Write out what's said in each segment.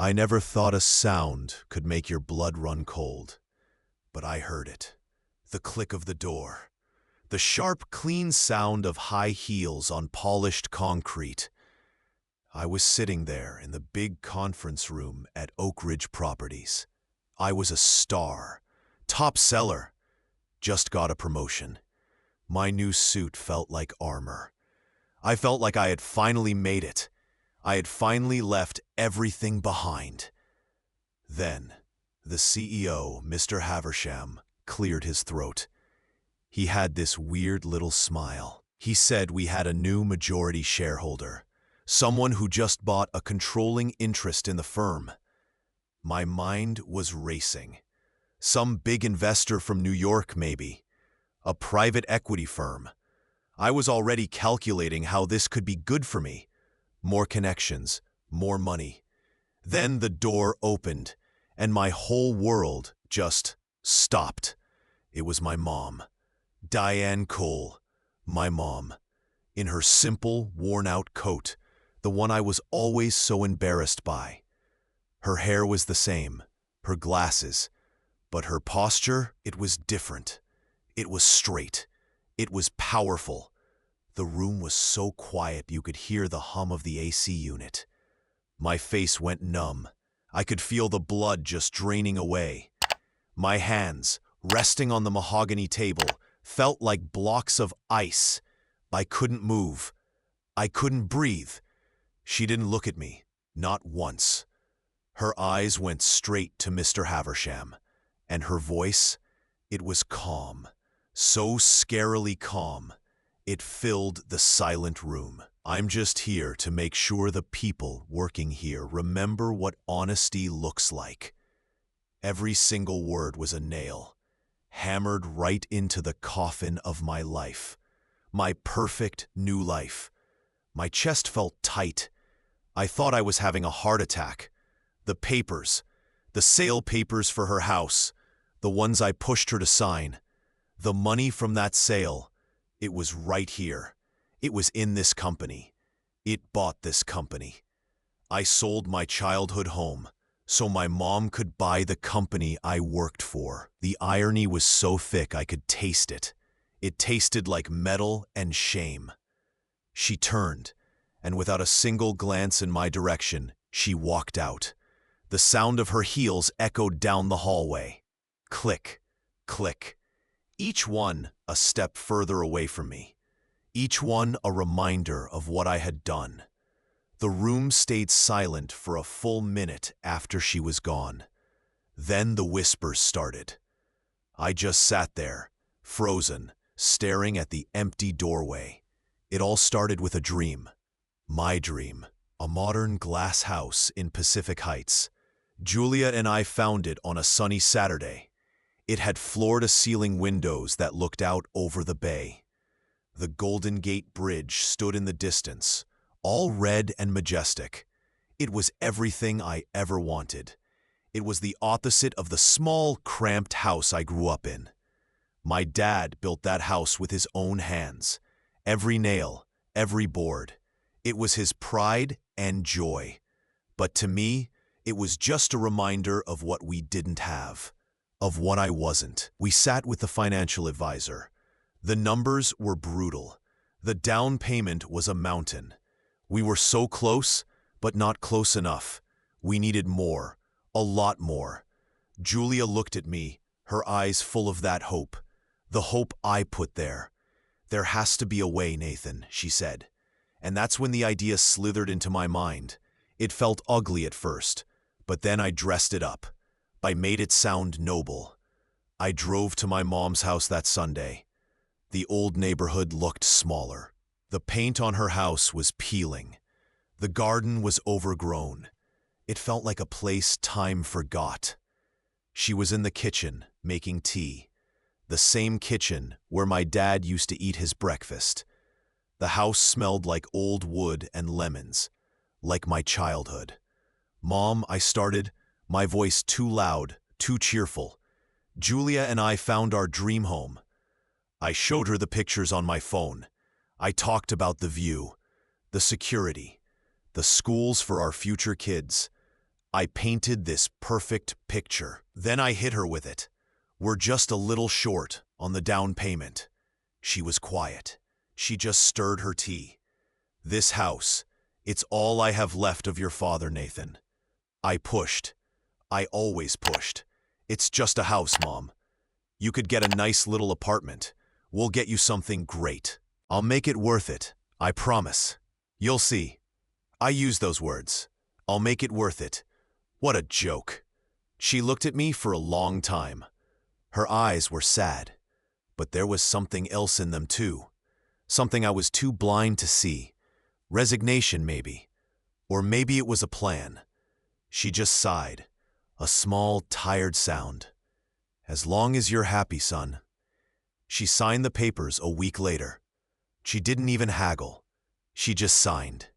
I never thought a sound could make your blood run cold, but I heard it. The click of the door. The sharp, clean sound of high heels on polished concrete. I was sitting there in the big conference room at Oak Ridge Properties. I was a star, top seller, just got a promotion. My new suit felt like armor. I felt like I had finally made it. I had finally left everything behind. Then, the CEO, Mr. Haversham, cleared his throat. He had this weird little smile. He said we had a new majority shareholder, someone who just bought a controlling interest in the firm. My mind was racing. Some big investor from New York, maybe. A private equity firm. I was already calculating how this could be good for me. More connections, more money. Then the door opened, and my whole world just stopped. It was my mom. Diane Cole, my mom. In her simple, worn-out coat, the one I was always so embarrassed by. Her hair was the same, her glasses, but her posture, it was different. It was straight. It was powerful. The room was so quiet you could hear the hum of the AC unit. My face went numb. I could feel the blood just draining away. My hands, resting on the mahogany table, felt like blocks of ice. I couldn't move. I couldn't breathe. She didn't look at me, not once. Her eyes went straight to Mr. Haversham, and her voice, it was calm, so scarily calm. It filled the silent room. I'm just here to make sure the people working here remember what honesty looks like. Every single word was a nail, hammered right into the coffin of my life. My perfect new life. My chest felt tight. I thought I was having a heart attack. The papers, the sale papers for her house, the ones I pushed her to sign, the money from that sale. It was right here. It was in this company. It bought this company. I sold my childhood home so my mom could buy the company I worked for. The irony was so thick I could taste it. It tasted like metal and shame. She turned, and without a single glance in my direction, she walked out. The sound of her heels echoed down the hallway. Click, click. Each one a step further away from me. Each one a reminder of what I had done. The room stayed silent for a full minute after she was gone. Then the whispers started. I just sat there, frozen, staring at the empty doorway. It all started with a dream. My dream. A modern glass house in Pacific Heights. Julia and I found it on a sunny Saturday. It had floor-to-ceiling windows that looked out over the bay. The Golden Gate Bridge stood in the distance, all red and majestic. It was everything I ever wanted. It was the opposite of the small, cramped house I grew up in. My dad built that house with his own hands. Every nail, every board. It was his pride and joy. But to me, it was just a reminder of what we didn't have. Of what I wasn't. We sat with the financial advisor. The numbers were brutal. The down payment was a mountain. We were so close, but not close enough. We needed more, a lot more. Julia looked at me, her eyes full of that hope. The hope I put there. There has to be a way, Nathan, she said. And that's when the idea slithered into my mind. It felt ugly at first, but then I dressed it up. I made it sound noble. I drove to my mom's house that Sunday. The old neighborhood looked smaller. The paint on her house was peeling. The garden was overgrown. It felt like a place time forgot. She was in the kitchen, making tea. The same kitchen where my dad used to eat his breakfast. The house smelled like old wood and lemons, like my childhood. "Mom," I started, my voice too loud, too cheerful. "Julia and I found our dream home." I showed her the pictures on my phone. I talked about the view, the security, the schools for our future kids. I painted this perfect picture. Then I hit her with it. We're just a little short on the down payment. She was quiet. She just stirred her tea. This house, it's all I have left of your father, Nathan. I pushed. I always pushed. It's just a house, Mom. You could get a nice little apartment. We'll get you something great. I'll make it worth it. I promise. You'll see. I use those words. I'll make it worth it. What a joke. She looked at me for a long time. Her eyes were sad, but there was something else in them too. Something I was too blind to see. Resignation, maybe. Or maybe it was a plan. She just sighed, a small, tired sound. As long as you're happy, son. She signed the papers a week later. She didn't even haggle. She just signed.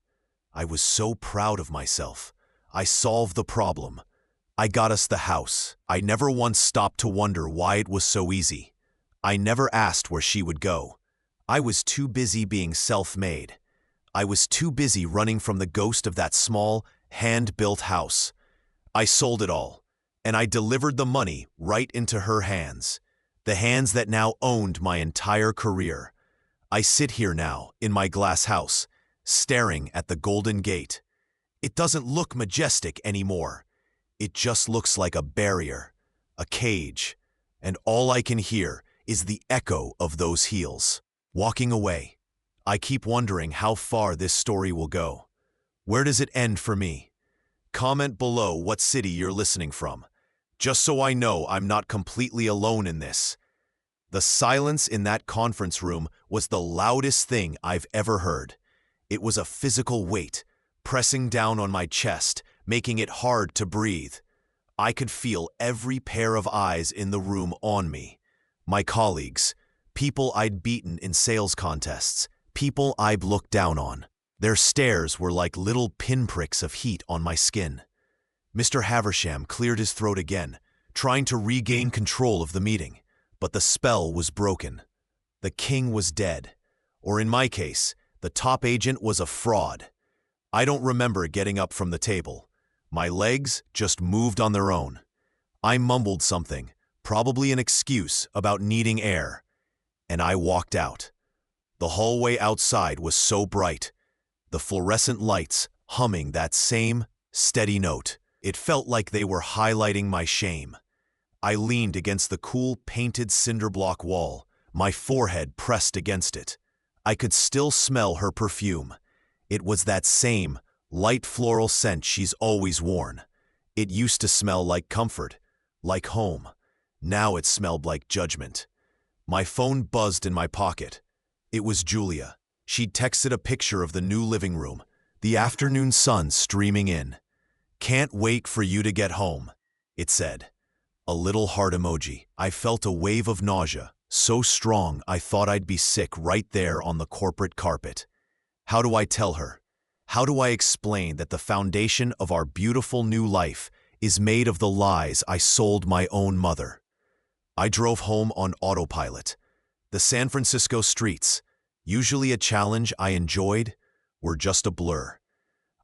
I was so proud of myself. I solved the problem. I got us the house. I never once stopped to wonder why it was so easy. I never asked where she would go. I was too busy being self-made. I was too busy running from the ghost of that small, hand-built house. I sold it all, and I delivered the money right into her hands, the hands that now owned my entire career. I sit here now, in my glass house, staring at the Golden Gate. It doesn't look majestic anymore. It just looks like a barrier, a cage, and all I can hear is the echo of those heels. Walking away, I keep wondering how far this story will go. Where does it end for me? Comment below what city you're listening from, just so I know I'm not completely alone in this. The silence in that conference room was the loudest thing I've ever heard. It was a physical weight, pressing down on my chest, making it hard to breathe. I could feel every pair of eyes in the room on me. My colleagues, people I'd beaten in sales contests, people I'd looked down on. Their stares were like little pinpricks of heat on my skin. Mr. Haversham cleared his throat again, trying to regain control of the meeting, but the spell was broken. The king was dead, or in my case, the top agent was a fraud. I don't remember getting up from the table. My legs just moved on their own. I mumbled something, probably an excuse about needing air, and I walked out. The hallway outside was so bright, the fluorescent lights humming that same steady note. It felt like they were highlighting my shame. I leaned against the cool painted cinder block wall, my forehead pressed against it. I could still smell her perfume. It was that same light floral scent she's always worn. It used to smell like comfort, like home. Now it smelled like judgment. My phone buzzed in my pocket. It was Julia. She'd texted a picture of the new living room, the afternoon sun streaming in. "Can't wait for you to get home," it said. A little heart emoji. I felt a wave of nausea, so strong I thought I'd be sick right there on the corporate carpet. How do I tell her? How do I explain that the foundation of our beautiful new life is made of the lies I sold my own mother? I drove home on autopilot. The San Francisco streets, usually a challenge I enjoyed, were just a blur.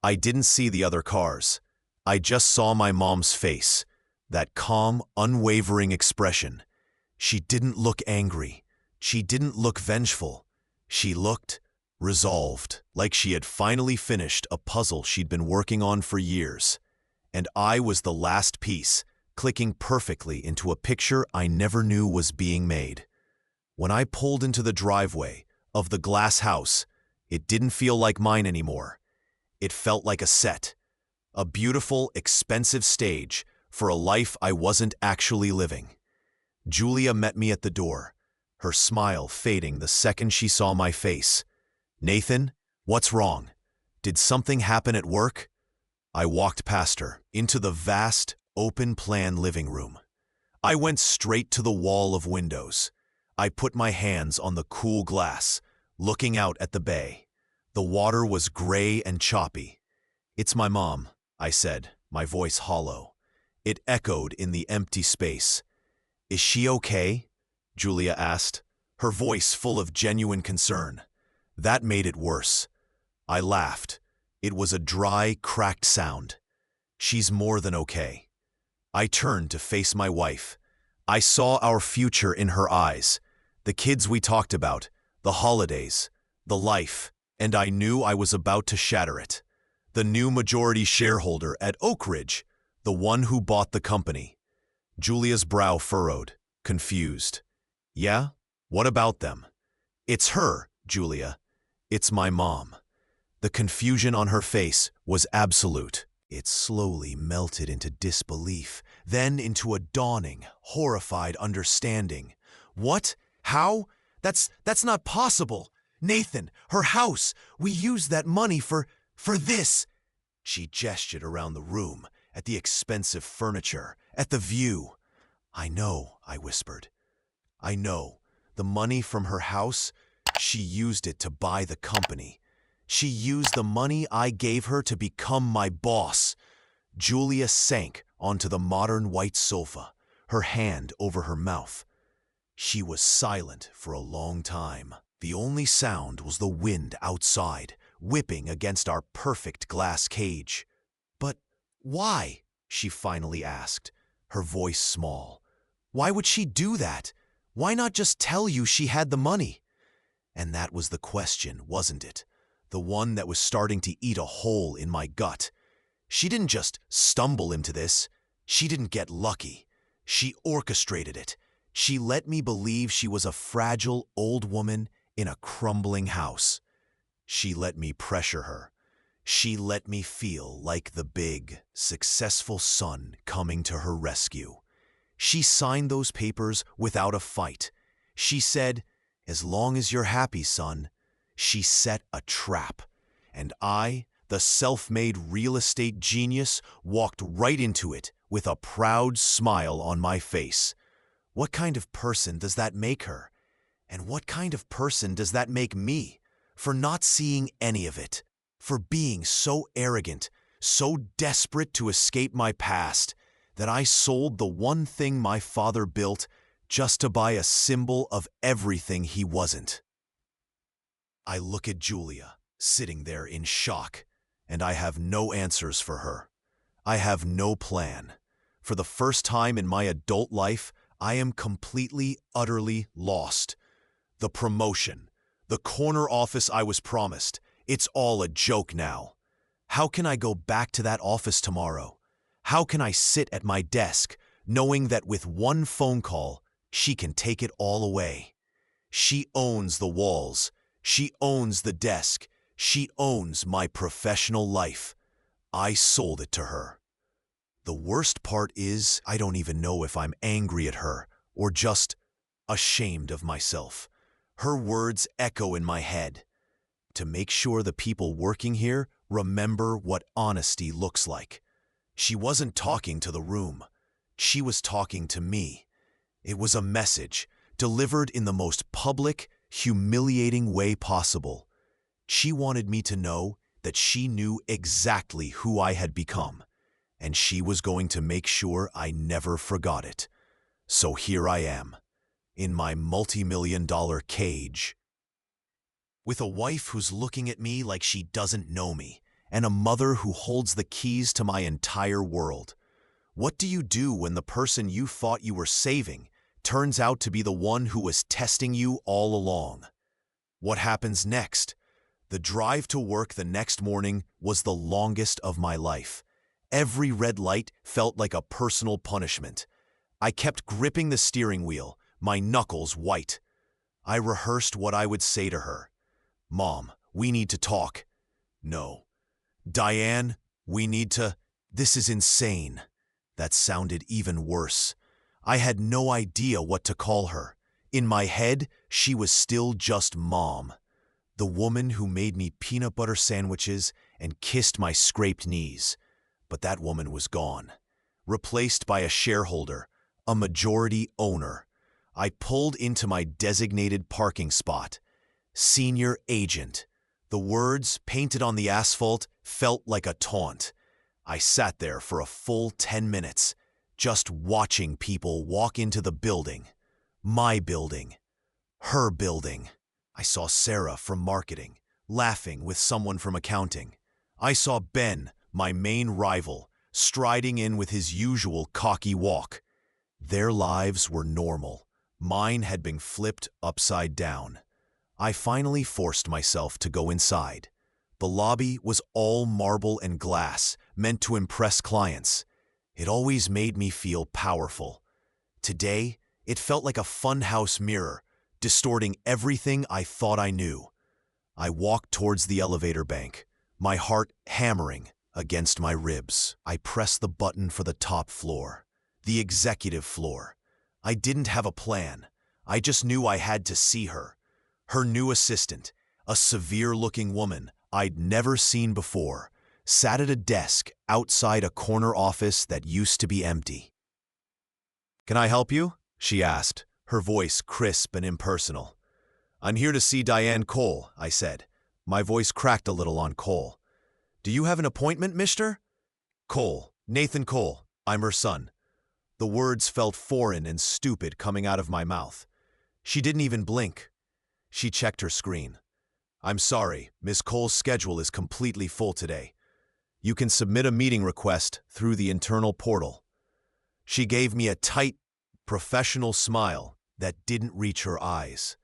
I didn't see the other cars. I just saw my mom's face, that calm, unwavering expression. She didn't look angry. She didn't look vengeful. She looked resolved, like she had finally finished a puzzle she'd been working on for years. And I was the last piece, clicking perfectly into a picture I never knew was being made. When I pulled into the driveway of the glass house, it didn't feel like mine anymore. It felt like a set, a beautiful, expensive stage for a life I wasn't actually living. Julia met me at the door, her smile fading the second she saw my face. "Nathan, what's wrong? Did something happen at work?" I walked past her, into the vast, open-plan living room. I went straight to the wall of windows. I put my hands on the cool glass, looking out at the bay. The water was gray and choppy. "It's my mom," I said, my voice hollow. It echoed in the empty space. "Is she okay?" Julia asked, her voice full of genuine concern. That made it worse. I laughed. It was a dry, cracked sound. She's more than okay. I turned to face my wife. I saw our future in her eyes, the kids we talked about, the holidays, the life, and I knew I was about to shatter it. The new majority shareholder at Oak Ridge, the one who bought the company. Julia's brow furrowed, confused. Yeah? What about them? It's her, Julia. It's my mom. The confusion on her face was absolute. It slowly melted into disbelief, then into a dawning, horrified understanding. What? How? That's not possible. Nathan, her house. We used that money for this. She gestured around the room, at the expensive furniture, at the view. I know, I whispered. I know. The money from her house, she used it to buy the company. She used the money I gave her to become my boss. Julia sank onto the modern white sofa, her hand over her mouth. She was silent for a long time. The only sound was the wind outside, whipping against our perfect glass cage. But why? She finally asked, her voice small. Why would she do that? Why not just tell you she had the money? And that was the question, wasn't it? The one that was starting to eat a hole in my gut. She didn't just stumble into this. She didn't get lucky. She orchestrated it. She let me believe she was a fragile old woman in a crumbling house. She let me pressure her. She let me feel like the big, successful son coming to her rescue. She signed those papers without a fight. She said, "As long as you're happy, son." She set a trap. And I, the self-made real estate genius, walked right into it with a proud smile on my face. What kind of person does that make her? And what kind of person does that make me? For not seeing any of it. For being so arrogant, so desperate to escape my past, that I sold the one thing my father built just to buy a symbol of everything he wasn't. I look at Julia, sitting there in shock, and I have no answers for her. I have no plan. For the first time in my adult life, I am completely, utterly lost. The promotion, the corner office I was promised, it's all a joke now. How can I go back to that office tomorrow? How can I sit at my desk, knowing that with one phone call, she can take it all away? She owns the walls. She owns the desk. She owns my professional life. I sold it to her. The worst part is I don't even know if I'm angry at her or just ashamed of myself. Her words echo in my head. To make sure the people working here remember what honesty looks like. She wasn't talking to the room. She was talking to me. It was a message, delivered in the most public, humiliating way possible. She wanted me to know that she knew exactly who I had become, and she was going to make sure I never forgot it. So here I am, in my multi-million-dollar cage, with a wife who's looking at me like she doesn't know me, and a mother who holds the keys to my entire world. What do you do when the person you thought you were saving turns out to be the one who was testing you all along? What happens next? The drive to work the next morning was the longest of my life. Every red light felt like a personal punishment. I kept gripping the steering wheel, my knuckles white. I rehearsed what I would say to her. "Mom, we need to talk." "No." "Diane, we need to—" "This is insane." That sounded even worse. I had no idea what to call her. In my head, she was still just Mom. The woman who made me peanut butter sandwiches and kissed my scraped knees. But that woman was gone. Replaced by a shareholder, a majority owner. I pulled into my designated parking spot. Senior agent. The words, painted on the asphalt, felt like a taunt. I sat there for a full 10 minutes, just watching people walk into the building. My building. Her building. I saw Sarah from marketing, laughing with someone from accounting. I saw Ben, my main rival, striding in with his usual cocky walk. Their lives were normal. Mine had been flipped upside down. I finally forced myself to go inside. The lobby was all marble and glass, meant to impress clients. It always made me feel powerful. Today, it felt like a funhouse mirror, distorting everything I thought I knew. I walked towards the elevator bank, my heart hammering against my ribs. I pressed the button for the top floor, the executive floor. I didn't have a plan. I just knew I had to see her. Her new assistant, a severe-looking woman I'd never seen before, sat at a desk outside a corner office that used to be empty. "Can I help you?" she asked, her voice crisp and impersonal. "I'm here to see Diane Cole," I said. My voice cracked a little on Cole. "Do you have an appointment, mister?" "Cole, Nathan Cole. I'm her son." The words felt foreign and stupid coming out of my mouth. She didn't even blink. She checked her screen. "I'm sorry, Miss Cole's schedule is completely full today. You can submit a meeting request through the internal portal." She gave me a tight, professional smile that didn't reach her eyes.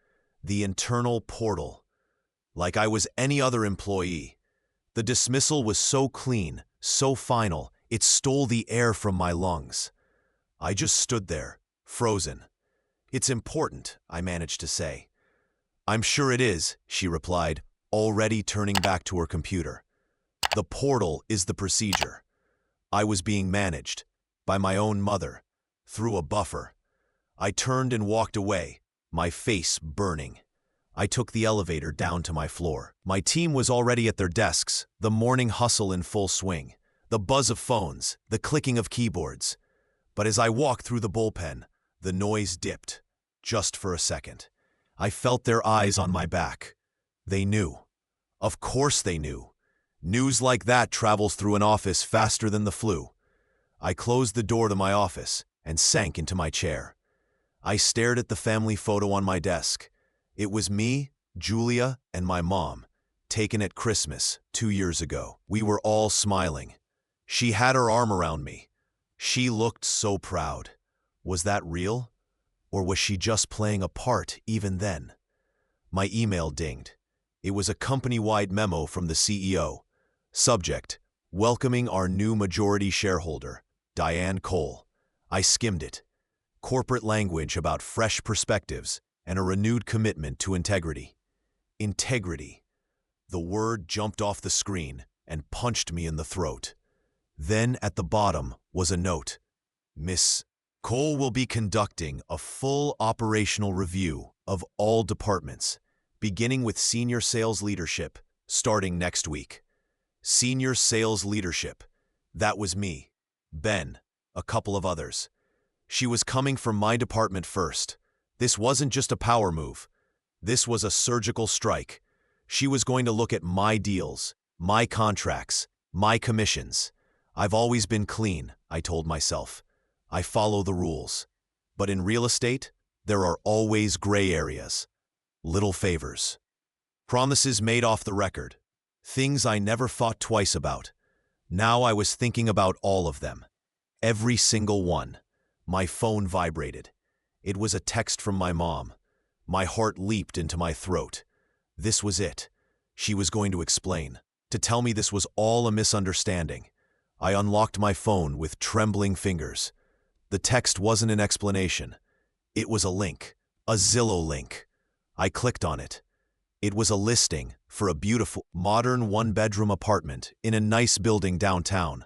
The internal portal. Like I was any other employee. The dismissal was so clean, so final, it stole the air from my lungs. I just stood there, frozen. "It's important," I managed to say. "I'm sure it is," she replied, already turning back to her computer. The portal is the procedure. I was being managed, by my own mother, through a buffer. I turned and walked away, my face burning. I took the elevator down to my floor. My team was already at their desks, the morning hustle in full swing, the buzz of phones, the clicking of keyboards. But as I walked through the bullpen, the noise dipped, just for a second. I felt their eyes on my back. They knew. Of course they knew. News like that travels through an office faster than the flu. I closed the door to my office and sank into my chair. I stared at the family photo on my desk. It was me, Julia, and my mom, taken at Christmas 2 years ago. We were all smiling. She had her arm around me. She looked so proud. Was that real? Or was she just playing a part even then? My email dinged. It was a company-wide memo from the CEO. Subject: welcoming our new majority shareholder, Diane Cole. I skimmed it. Corporate language about fresh perspectives and a renewed commitment to integrity. Integrity. The word jumped off the screen and punched me in the throat. Then at the bottom was a note. Miss Cole will be conducting a full operational review of all departments, beginning with senior sales leadership, starting next week. Senior sales leadership. That was me, Ben, a couple of others. She was coming from my department first. This wasn't just a power move. This was a surgical strike. She was going to look at my deals, my contracts, my commissions. I've always been clean, I told myself. I follow the rules. But in real estate, there are always gray areas. Little favors. Promises made off the record. Things I never thought twice about. Now I was thinking about all of them. Every single one. My phone vibrated. It was a text from my mom. My heart leaped into my throat. This was it. She was going to explain, to tell me this was all a misunderstanding. I unlocked my phone with trembling fingers. The text wasn't an explanation. It was a link, a Zillow link. I clicked on it. It was a listing for a beautiful, modern one-bedroom apartment in a nice building downtown.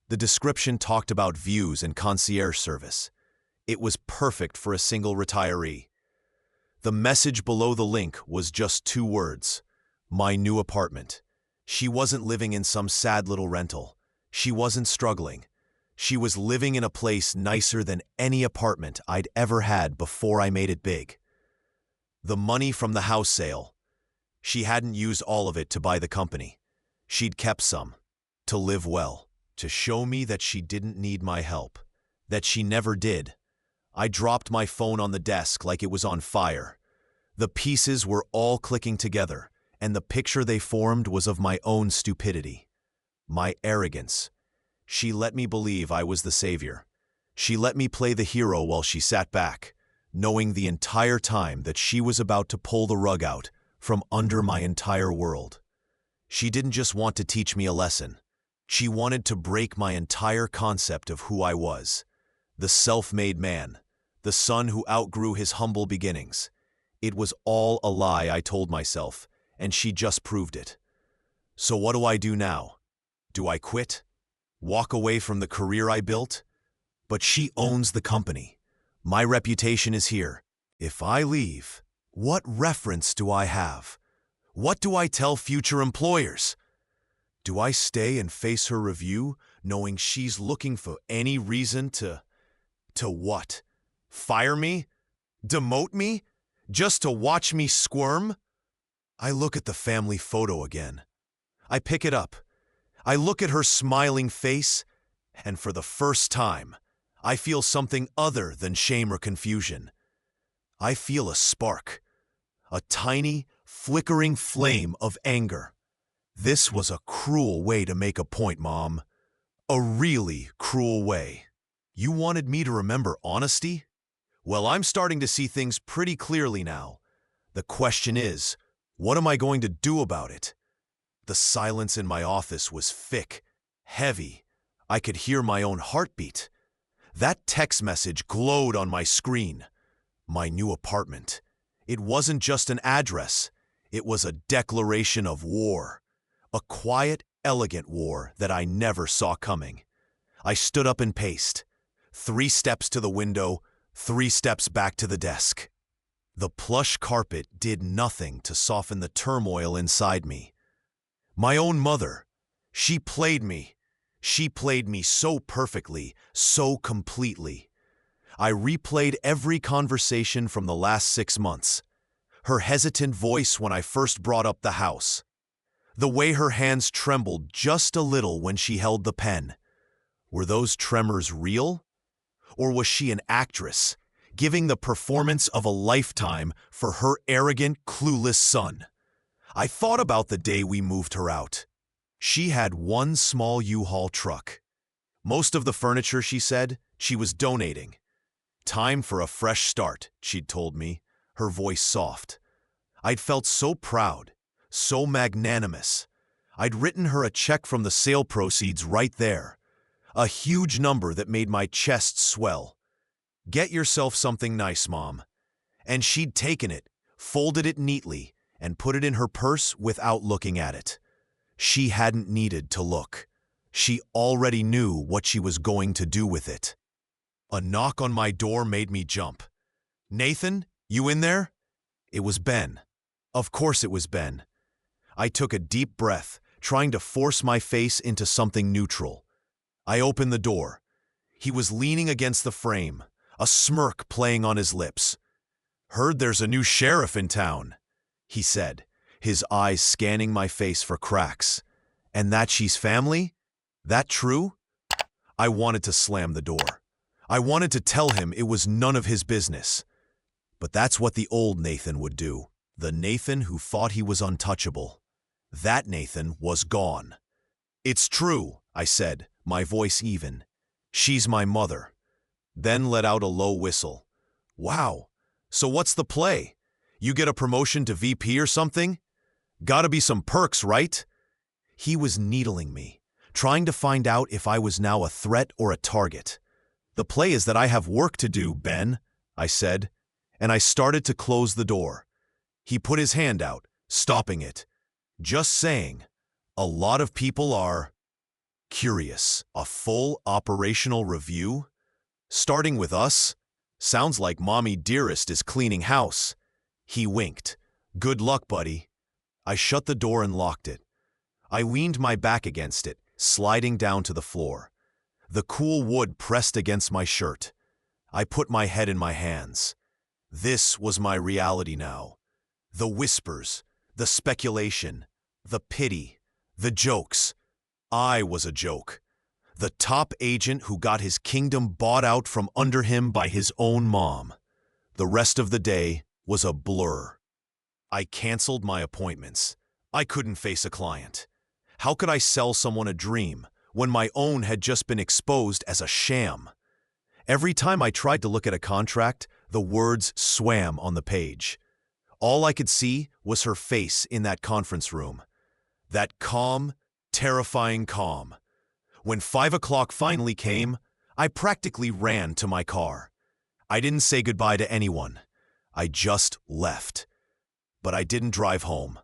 The description talked about views and concierge service. It was perfect for a single retiree. The message below the link was just 2 words. My new apartment. She wasn't living in some sad little rental. She wasn't struggling. She was living in a place nicer than any apartment I'd ever had before I made it big. The money from the house sale. She hadn't used all of it to buy the company. She'd kept some. To live well. To show me that she didn't need my help. That she never did. I dropped my phone on the desk like it was on fire. The pieces were all clicking together, and the picture they formed was of my own stupidity. My arrogance. She let me believe I was the savior. She let me play the hero while she sat back, knowing the entire time that she was about to pull the rug out from under my entire world. She didn't just want to teach me a lesson. She wanted to break my entire concept of who I was. The self-made man, the son who outgrew his humble beginnings. It was all a lie, I told myself, and she just proved it. So what do I do now? Do I quit? Walk away from the career I built? But she owns the company. My reputation is here. If I leave, what reference do I have? What do I tell future employers? Do I stay and face her review, knowing she's looking for any reason to what? Fire me? Demote me? Just to watch me squirm? I look at the family photo again. I pick it up. I look at her smiling face, and for the first time, I feel something other than shame or confusion. I feel a spark, a tiny, flickering flame of anger. This was a cruel way to make a point, Mom. A really cruel way. You wanted me to remember honesty? Well, I'm starting to see things pretty clearly now. The question is, what am I going to do about it? The silence in my office was thick, heavy. I could hear my own heartbeat. That text message glowed on my screen. My new apartment. It wasn't just an address. It was a declaration of war. A quiet, elegant war that I never saw coming. I stood up and paced. 3 steps to the window, 3 steps back to the desk. The plush carpet did nothing to soften the turmoil inside me. My own mother, she played me. She played me so perfectly, so completely. I replayed every conversation from the last 6 months. Her hesitant voice when I first brought up the house. The way her hands trembled just a little when she held the pen. Were those tremors real? Or was she an actress, giving the performance of a lifetime for her arrogant, clueless son? I thought about the day we moved her out. She had one small U-Haul truck. Most of the furniture, she said, she was donating. Time for a fresh start, she'd told me, her voice soft. I'd felt so proud, so magnanimous. I'd written her a check from the sale proceeds right there. A huge number that made my chest swell. Get yourself something nice, Mom. And she'd taken it, folded it neatly, and put it in her purse without looking at it. She hadn't needed to look. She already knew what she was going to do with it. A knock on my door made me jump. "Nathan, you in there?" It was Ben. Of course it was Ben. I took a deep breath, trying to force my face into something neutral. I opened the door. He was leaning against the frame, a smirk playing on his lips. "Heard there's a new sheriff in town," he said, his eyes scanning my face for cracks. "And that she's family? That true?" I wanted to slam the door. I wanted to tell him it was none of his business. But that's what the old Nathan would do. The Nathan who thought he was untouchable. That Nathan was gone. "It's true," I said, my voice even. "She's my mother." Then let out a low whistle. "Wow, so what's the play? You get a promotion to VP or something? Gotta be some perks, right?" He was needling me, trying to find out if I was now a threat or a target. "The play is that I have work to do, Ben," I said, and I started to close the door. He put his hand out, stopping it. "Just saying, a lot of people are curious. A full operational review? Starting with us? Sounds like Mommy Dearest is cleaning house." He winked. "Good luck, buddy." I shut the door and locked it. I leaned my back against it, sliding down to the floor. The cool wood pressed against my shirt. I put my head in my hands. This was my reality now. The whispers, the speculation, the pity, the jokes. I was a joke. The top agent who got his kingdom bought out from under him by his own mom. The rest of the day was a blur. I canceled my appointments. I couldn't face a client. How could I sell someone a dream when my own had just been exposed as a sham. Every time I tried to look at a contract, the words swam on the page. All I could see was her face in that conference room. That calm, terrifying calm. When 5 o'clock finally came, I practically ran to my car. I didn't say goodbye to anyone. I just left. But I didn't drive home.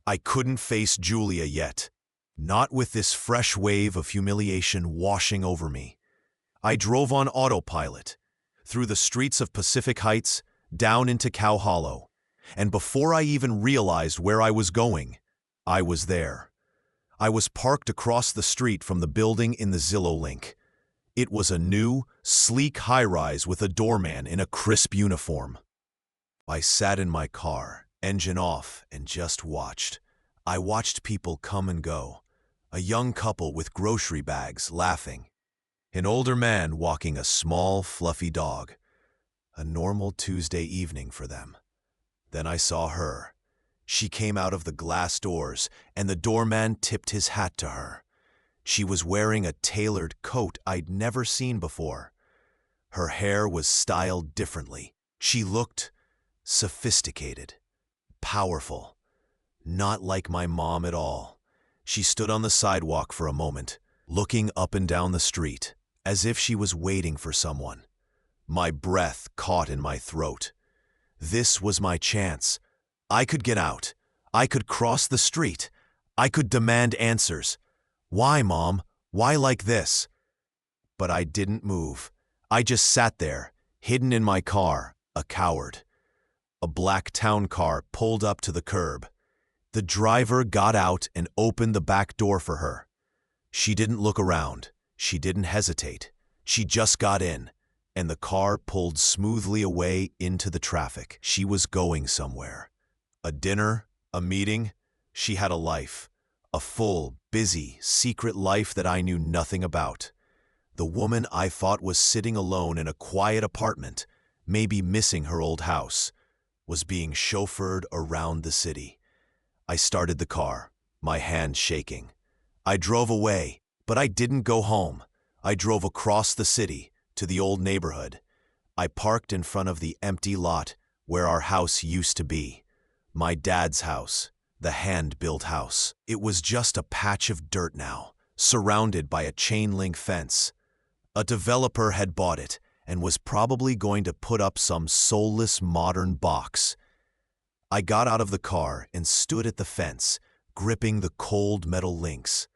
I couldn't face Julia yet. Not with this fresh wave of humiliation washing over me. I drove on autopilot, through the streets of Pacific Heights, down into Cow Hollow, and before I even realized where I was going, I was there. I was parked across the street from the building in the Zillow link. It was a new, sleek high-rise with a doorman in a crisp uniform. I sat in my car, engine off, and just watched. I watched people come and go. A young couple with grocery bags, laughing. An older man walking a small, fluffy dog. A normal Tuesday evening for them. Then I saw her. She came out of the glass doors, and the doorman tipped his hat to her. She was wearing a tailored coat I'd never seen before. Her hair was styled differently. She looked sophisticated, powerful, not like my mom at all. She stood on the sidewalk for a moment, looking up and down the street, as if she was waiting for someone. My breath caught in my throat. This was my chance. I could get out. I could cross the street. I could demand answers. Why, Mom? Why like this? But I didn't move. I just sat there, hidden in my car, a coward. A black town car pulled up to the curb. The driver got out and opened the back door for her. She didn't look around. She didn't hesitate. She just got in, and the car pulled smoothly away into the traffic. She was going somewhere. A dinner, a meeting. She had a life. A full, busy, secret life that I knew nothing about. The woman I thought was sitting alone in a quiet apartment, maybe missing her old house, was being chauffeured around the city. I started the car, my hand shaking. I drove away, but I didn't go home. I drove across the city, to the old neighborhood. I parked in front of the empty lot where our house used to be. My dad's house, the hand-built house. It was just a patch of dirt now, surrounded by a chain-link fence. A developer had bought it and was probably going to put up some soulless modern box. I got out of the car and stood at the fence, gripping the cold metal links.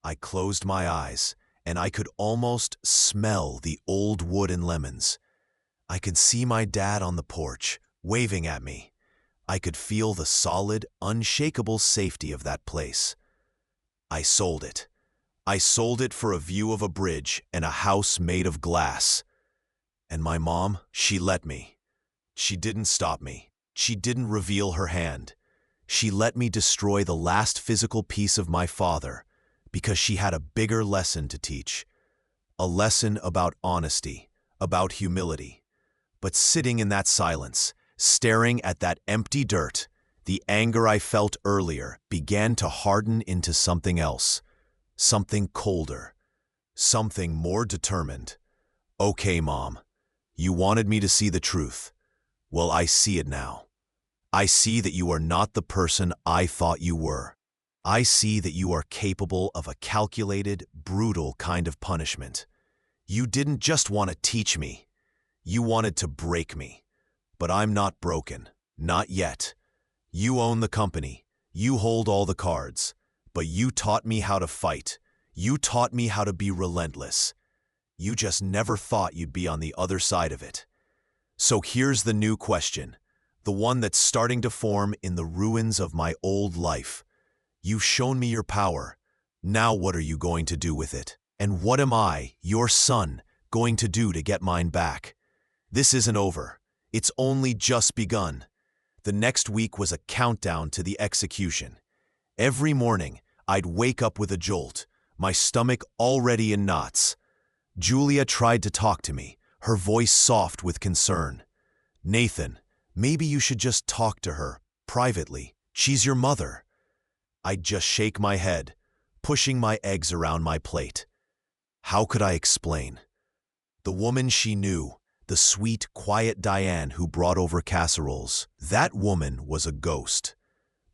I closed my eyes, and I could almost smell the old wood and lemons. I could see my dad on the porch, waving at me. I could feel the solid, unshakable safety of that place. I sold it. I sold it for a view of a bridge and a house made of glass. And my mom, she let me. She didn't stop me. She didn't reveal her hand. She let me destroy the last physical piece of my father because she had a bigger lesson to teach. A lesson about honesty, about humility. But sitting in that silence, staring at that empty dirt, the anger I felt earlier began to harden into something else. Something colder. Something more determined. Okay, Mom. You wanted me to see the truth. Well, I see it now. I see that you are not the person I thought you were. I see that you are capable of a calculated, brutal kind of punishment. You didn't just want to teach me. You wanted to break me. But I'm not broken. Not yet. You own the company. You hold all the cards. But you taught me how to fight. You taught me how to be relentless. You just never thought you'd be on the other side of it. So here's the new question, the one that's starting to form in the ruins of my old life. You've shown me your power. Now what are you going to do with it? And what am I, your son, going to do to get mine back? This isn't over. It's only just begun. The next week was a countdown to the execution. Every morning, I'd wake up with a jolt, my stomach already in knots. Julia tried to talk to me, her voice soft with concern. Nathan, maybe you should just talk to her, privately. She's your mother. I'd just shake my head. pushing my eggs around my plate. How could I explain? The woman she knew, the sweet, quiet Diane who brought over casseroles, that woman was a ghost.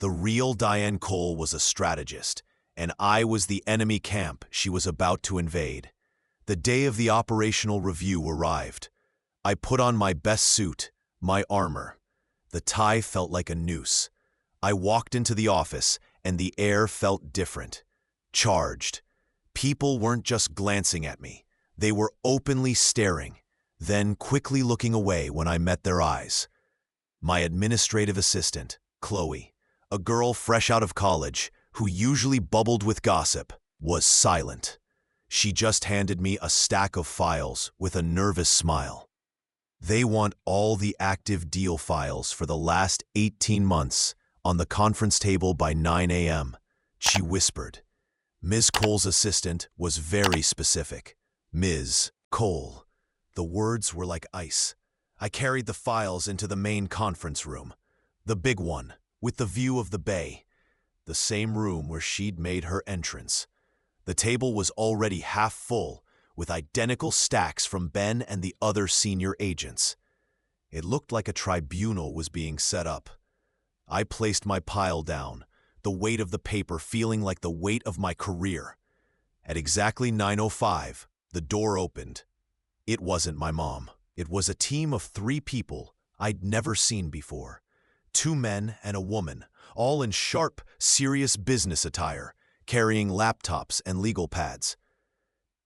The real Diane Cole was a strategist, and I was the enemy camp she was about to invade. The day of the operational review arrived. I put on my best suit, my armor. The tie felt like a noose. I walked into the office, and the air felt different. Charged. People weren't just glancing at me. They were openly staring, then quickly looking away when I met their eyes. My administrative assistant, Chloe, a girl fresh out of college, who usually bubbled with gossip, was silent. She just handed me a stack of files with a nervous smile. They want all the active deal files for the last 18 months on the conference table by 9 a.m., she whispered. Ms. Cole's assistant was very specific. Ms. Cole. The words were like ice. I carried the files into the main conference room, the big one, with the view of the bay, the same room where she'd made her entrance. The table was already half full, with identical stacks from Ben and the other senior agents. It looked like a tribunal was being set up. I placed my pile down, the weight of the paper feeling like the weight of my career. At exactly 9:05, the door opened. It wasn't my mom. It was a team of 3 people I'd never seen before. 2 men and a woman, all in sharp, serious business attire, carrying laptops and legal pads.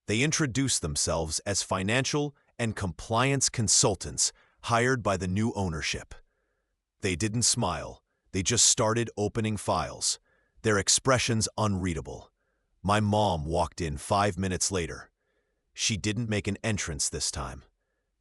They introduced themselves as financial and compliance consultants hired by the new ownership. They didn't smile. They just started opening files, their expressions unreadable. My mom walked in 5 minutes later. She didn't make an entrance this time.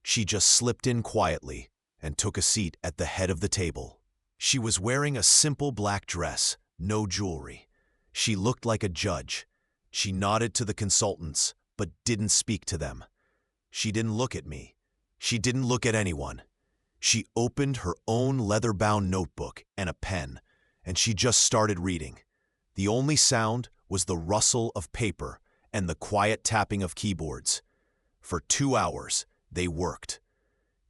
She just slipped in quietly and took a seat at the head of the table. She was wearing a simple black dress, no jewelry. She looked like a judge. She nodded to the consultants, but didn't speak to them. She didn't look at me. She didn't look at anyone. She opened her own leather-bound notebook and a pen, and she just started reading. The only sound was the rustle of paper and the quiet tapping of keyboards. For 2 hours, they worked.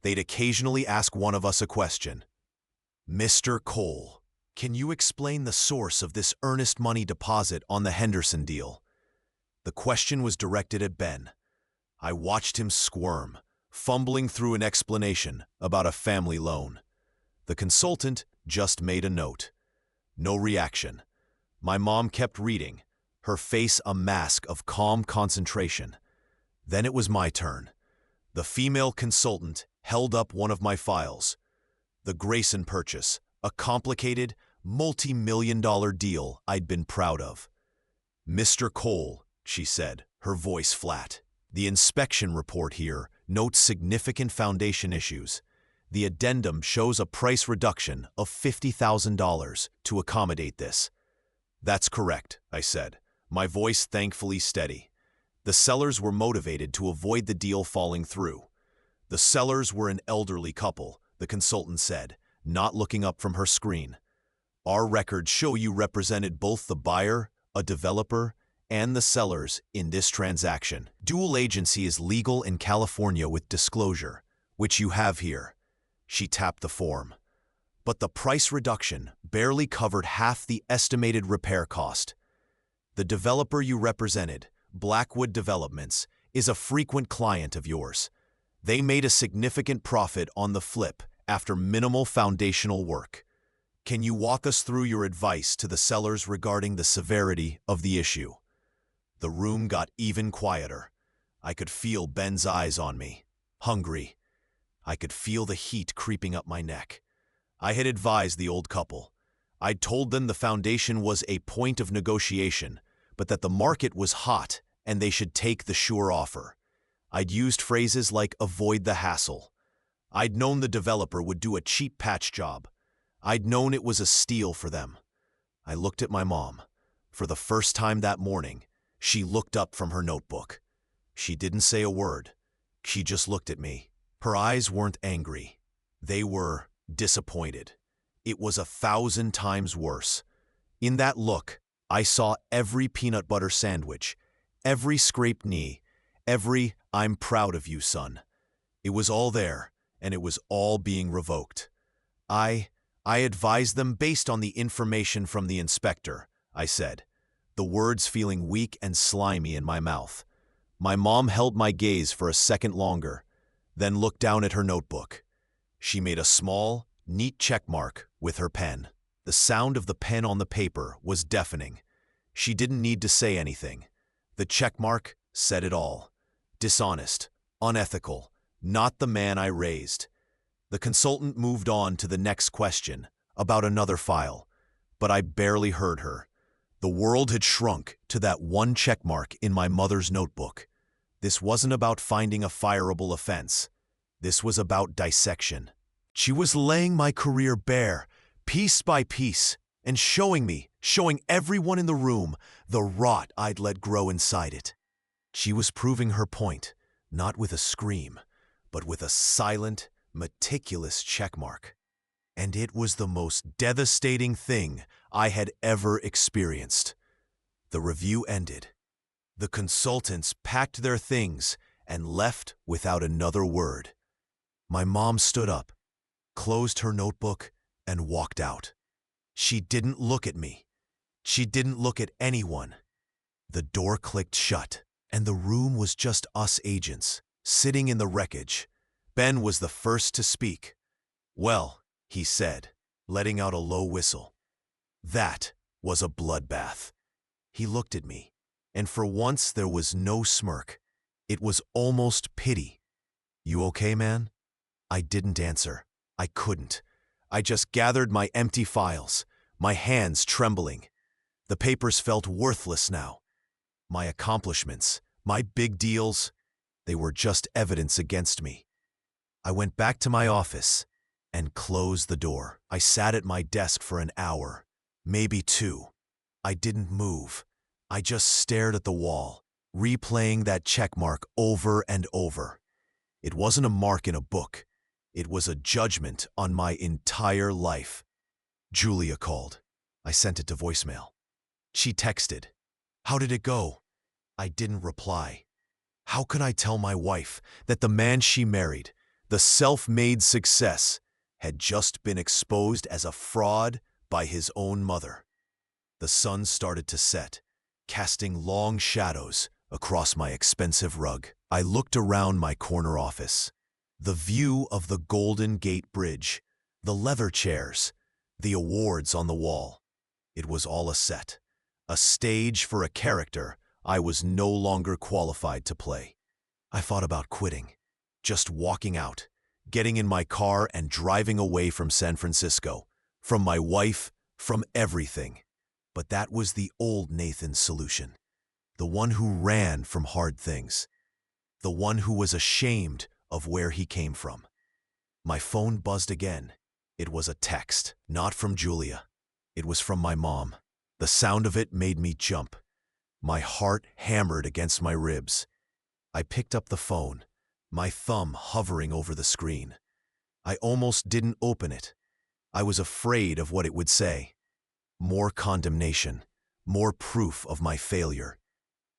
They'd occasionally ask one of us a question. Mr. Cole, can you explain the source of this earnest money deposit on the Henderson deal? The question was directed at Ben. I watched him squirm, fumbling through an explanation about a family loan. The consultant just made a note. No reaction. My mom kept reading, her face a mask of calm concentration. Then it was my turn. The female consultant held up one of my files. The Grayson purchase, a complicated, multi-million-dollar deal I'd been proud of. Mr. Cole, she said, her voice flat. The inspection report here notes significant foundation issues. The addendum shows a price reduction of $50,000 to accommodate this. That's correct, I said, my voice thankfully steady. The sellers were motivated to avoid the deal falling through. The sellers were an elderly couple, the consultant said, not looking up from her screen. Our records show you represented both the buyer, a developer, and the sellers in this transaction. Dual agency is legal in California with disclosure, which you have here. She tapped the form. But the price reduction barely covered half the estimated repair cost. The developer you represented, Blackwood Developments, is a frequent client of yours. They made a significant profit on the flip after minimal foundational work. Can you walk us through your advice to the sellers regarding the severity of the issue? The room got even quieter. I could feel Ben's eyes on me, hungry. I could feel the heat creeping up my neck. I had advised the old couple. I'd told them the foundation was a point of negotiation, but that the market was hot and they should take the sure offer. I'd used phrases like avoid the hassle. I'd known the developer would do a cheap patch job. I'd known it was a steal for them. I looked at my mom. For the first time that morning, she looked up from her notebook. She didn't say a word. She just looked at me. Her eyes weren't angry. They were disappointed. It was 1,000 times worse. In that look, I saw every peanut butter sandwich, every scraped knee, every "I'm proud of you, son." It was all there, and it was all being revoked. I advised them based on the information from the inspector, I said, the words feeling weak and slimy in my mouth. My mom held my gaze for a second longer, then looked down at her notebook. She made a small, neat check mark with her pen. The sound of the pen on the paper was deafening. She didn't need to say anything. The check mark said it all. Dishonest, unethical, not the man I raised. The consultant moved on to the next question, about another file, but I barely heard her. The world had shrunk to that one checkmark in my mother's notebook. This wasn't about finding a fireable offense. This was about dissection. She was laying my career bare, piece by piece, and showing everyone in the room, the rot I'd let grow inside it. She was proving her point, not with a scream, but with a silent, meticulous checkmark. And it was the most devastating thing I had ever experienced. The review ended. The consultants packed their things and left without another word. My mom stood up, closed her notebook, and walked out. She didn't look at me. She didn't look at anyone. The door clicked shut, and the room was just us agents, sitting in the wreckage. Ben was the first to speak. "Well," he said, letting out a low whistle. "That was a bloodbath." He looked at me, and for once there was no smirk. It was almost pity. "You okay, man?" I didn't answer. I couldn't. I just gathered my empty files, my hands trembling. The papers felt worthless now. My accomplishments, my big deals, they were just evidence against me. I went back to my office and closed the door. I sat at my desk for an hour, maybe two. I didn't move. I just stared at the wall, replaying that checkmark over and over. It wasn't a mark in a book. It was a judgment on my entire life. Julia called. I sent it to voicemail. She texted, "How did it go?" I didn't reply. How could I tell my wife that the man she married, the self-made success, had just been exposed as a fraud by his own mother? The sun started to set, casting long shadows across my expensive rug. I looked around my corner office. The view of the Golden Gate Bridge, the leather chairs, the awards on the wall. It was all a set, a stage for a character I was no longer qualified to play. I thought about quitting, just walking out, getting in my car and driving away from San Francisco, from my wife, from everything. But that was the old Nathan's solution, the one who ran from hard things, the one who was ashamed of where he came from. My phone buzzed again. It was a text, not from Julia. It was from my mom. The sound of it made me jump. My heart hammered against my ribs. I picked up the phone, my thumb hovering over the screen. I almost didn't open it. I was afraid of what it would say. More condemnation, more proof of my failure.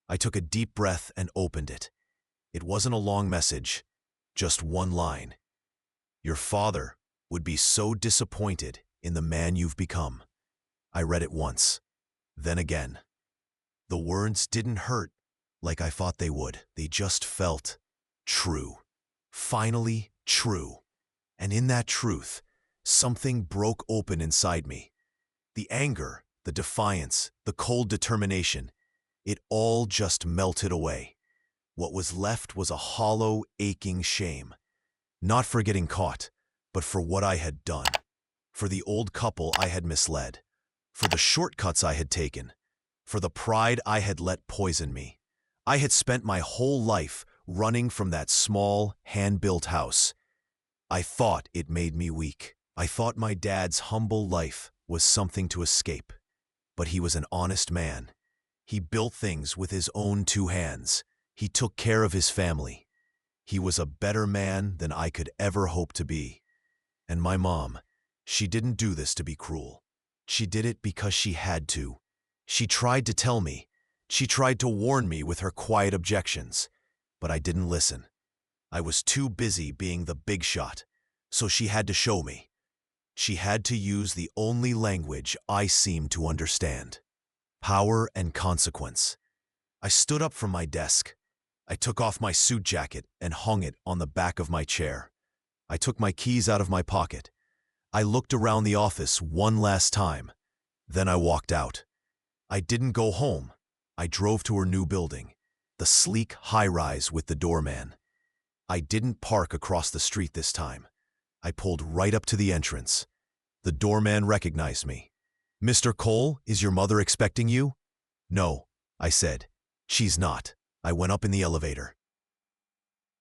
I took a deep breath and opened it. It wasn't a long message, just one line. "Your father would be so disappointed in the man you've become." I read it once, then again. The words didn't hurt like I thought they would. They just felt true. Finally true. And in that truth, something broke open inside me. The anger, the defiance, the cold determination, it all just melted away. What was left was a hollow, aching shame. Not for getting caught, but for what I had done. For the old couple I had misled. For the shortcuts I had taken. For the pride I had let poison me. I had spent my whole life running from that small, hand-built house. I thought it made me weak. I thought my dad's humble life was something to escape. But he was an honest man. He built things with his own two hands. He took care of his family. He was a better man than I could ever hope to be. And my mom, she didn't do this to be cruel. She did it because she had to. She tried to tell me. She tried to warn me with her quiet objections, but I didn't listen. I was too busy being the big shot, so she had to show me. She had to use the only language I seemed to understand: power and consequence. I stood up from my desk. I took off my suit jacket and hung it on the back of my chair. I took my keys out of my pocket. I looked around the office one last time. Then I walked out. I didn't go home. I drove to her new building, the sleek high-rise with the doorman. I didn't park across the street this time. I pulled right up to the entrance. The doorman recognized me. "Mr. Cole, is your mother expecting you?" "No," I said. "She's not." I went up in the elevator.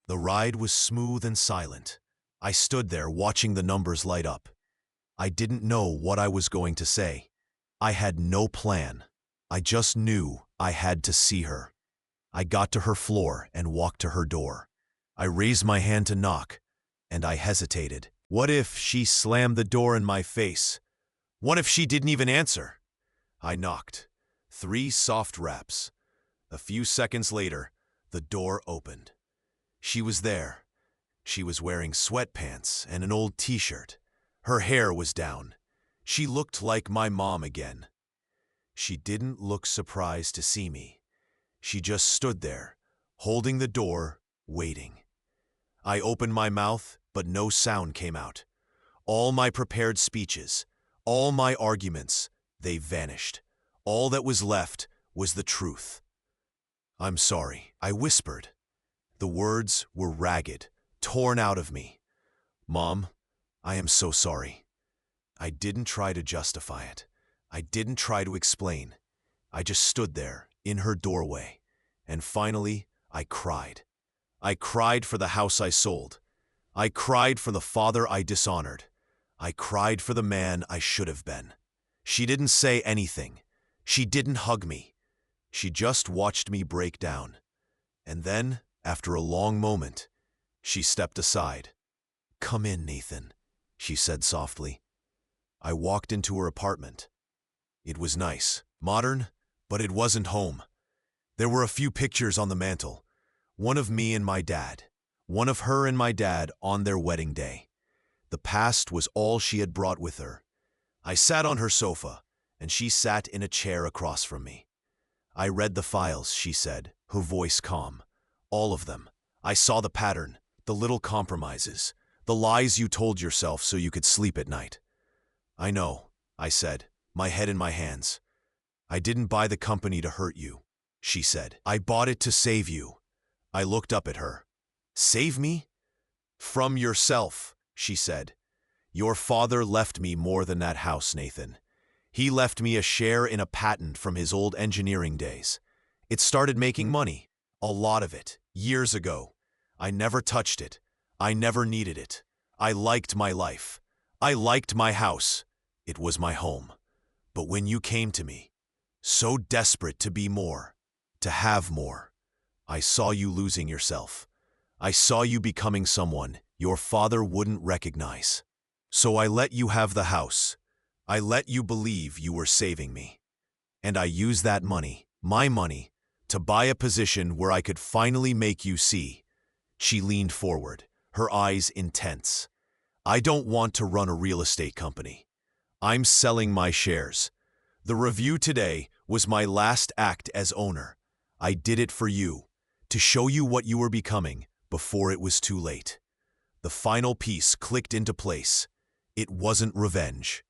The ride was smooth and silent. I stood there watching the numbers light up. I didn't know what I was going to say. I had no plan. I just knew I had to see her. I got to her floor and walked to her door. I raised my hand to knock, and I hesitated. What if she slammed the door in my face? What if she didn't even answer? I knocked. 3 soft raps. A few seconds later, the door opened. She was there. She was wearing sweatpants and an old t-shirt. Her hair was down. She looked like my mom again. She didn't look surprised to see me. She just stood there, holding the door, waiting. I opened my mouth, but no sound came out. All my prepared speeches, all my arguments, they vanished. All that was left was the truth. "I'm sorry," I whispered. The words were ragged, torn out of me. "Mom, I am so sorry." I didn't try to justify it. I didn't try to explain. I just stood there, in her doorway. And finally, I cried. I cried for the house I sold. I cried for the father I dishonored. I cried for the man I should have been. She didn't say anything. She didn't hug me. She just watched me break down. And then, after a long moment, she stepped aside. "Come in, Nathan," she said softly. I walked into her apartment. It was nice, modern, but it wasn't home. There were a few pictures on the mantel. One of me and my dad. One of her and my dad on their wedding day. The past was all she had brought with her. I sat on her sofa, and she sat in a chair across from me. "I read the files," she said, her voice calm. "All of them. I saw the pattern, the little compromises, the lies you told yourself so you could sleep at night." "I know," I said, my head in my hands. "I didn't buy the company to hurt you," she said. "I bought it to save you." I looked up at her. "Save me?" "From yourself," she said. "Your father left me more than that house, Nathan. He left me a share in a patent from his old engineering days. It started making money, a lot of it, years ago. I never touched it. I never needed it. I liked my life. I liked my house. It was my home. But when you came to me, so desperate to be more, to have more, I saw you losing yourself. I saw you becoming someone your father wouldn't recognize. So I let you have the house. I let you believe you were saving me. And I used that money, my money, to buy a position where I could finally make you see." She leaned forward, her eyes intense. "I don't want to run a real estate company. I'm selling my shares. The review today was my last act as owner. I did it for you, to show you what you were becoming before it was too late." The final piece clicked into place. It wasn't revenge.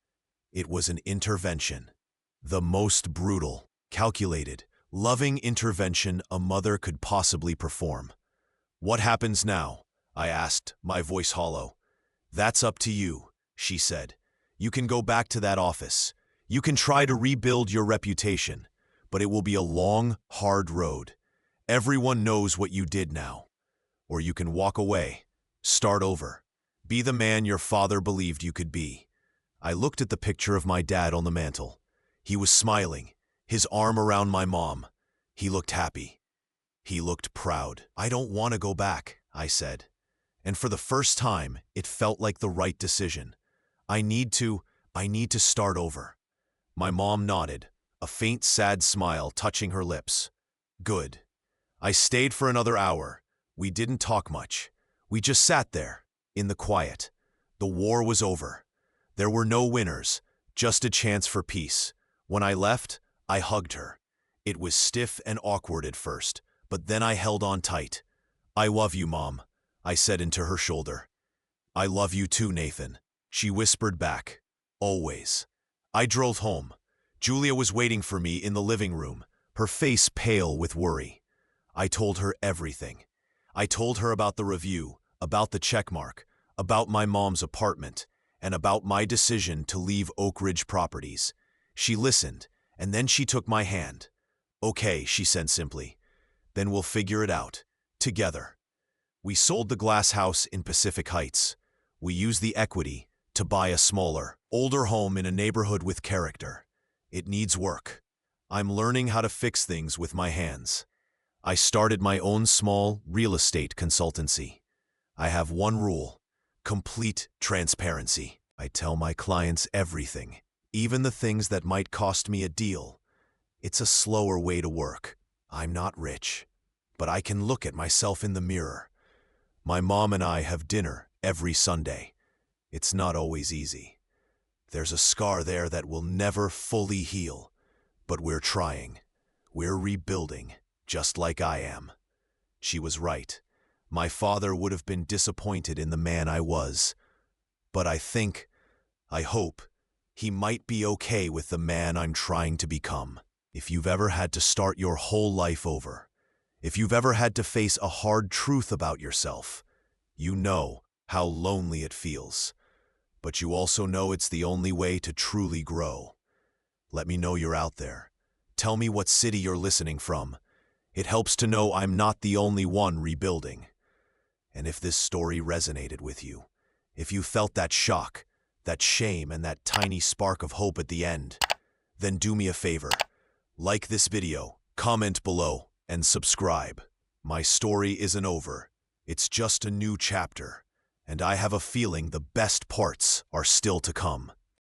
It was an intervention. The most brutal, calculated, loving intervention a mother could possibly perform. "What happens now?" I asked, my voice hollow. "That's up to you," she said. "You can go back to that office. You can try to rebuild your reputation, but it will be a long, hard road. Everyone knows what you did now. Or you can walk away, start over, be the man your father believed you could be." I looked at the picture of my dad on the mantel. He was smiling, his arm around my mom. He looked happy. He looked proud. "I don't want to go back," I said. And for the first time, it felt like the right decision. I need to start over." My mom nodded, a faint sad smile touching her lips. Good. I stayed for another hour. We didn't talk much. We just sat there, in the quiet. The war was over. There were no winners, just a chance for peace. When I left, I hugged her. It was stiff and awkward at first, but then I held on tight. I love you, Mom, I said into her shoulder. I love you too, Nathan, she whispered back. Always. I drove home. Julia was waiting for me in the living room, her face pale with worry. I told her everything. I told her about the review, about the checkmark, about my mom's apartment, and about my decision to leave Oak Ridge Properties. She listened, and then she took my hand. Okay, she said simply. Then we'll figure it out. Together. We sold the glass house in Pacific Heights. We used the equity to buy a smaller, older home in a neighborhood with character. It needs work. I'm learning how to fix things with my hands. I started my own small real estate consultancy. I have one rule: complete transparency. I tell my clients everything, even the things that might cost me a deal. It's a slower way to work. I'm not rich, but I can look at myself in the mirror. My mom and I have dinner every Sunday. It's not always easy. There's a scar there that will never fully heal, but we're trying. We're rebuilding, just like I am. She was right. My father would have been disappointed in the man I was. But I hope, he might be okay with the man I'm trying to become. If you've ever had to start your whole life over, if you've ever had to face a hard truth about yourself, you know how lonely it feels. But you also know it's the only way to truly grow. Let me know you're out there. Tell me what city you're listening from. It helps to know I'm not the only one rebuilding. And if this story resonated with you, if you felt that shock, that shame, and that tiny spark of hope at the end, then do me a favor. Like this video, comment below, and subscribe. My story isn't over. It's just a new chapter, and I have a feeling the best parts are still to come.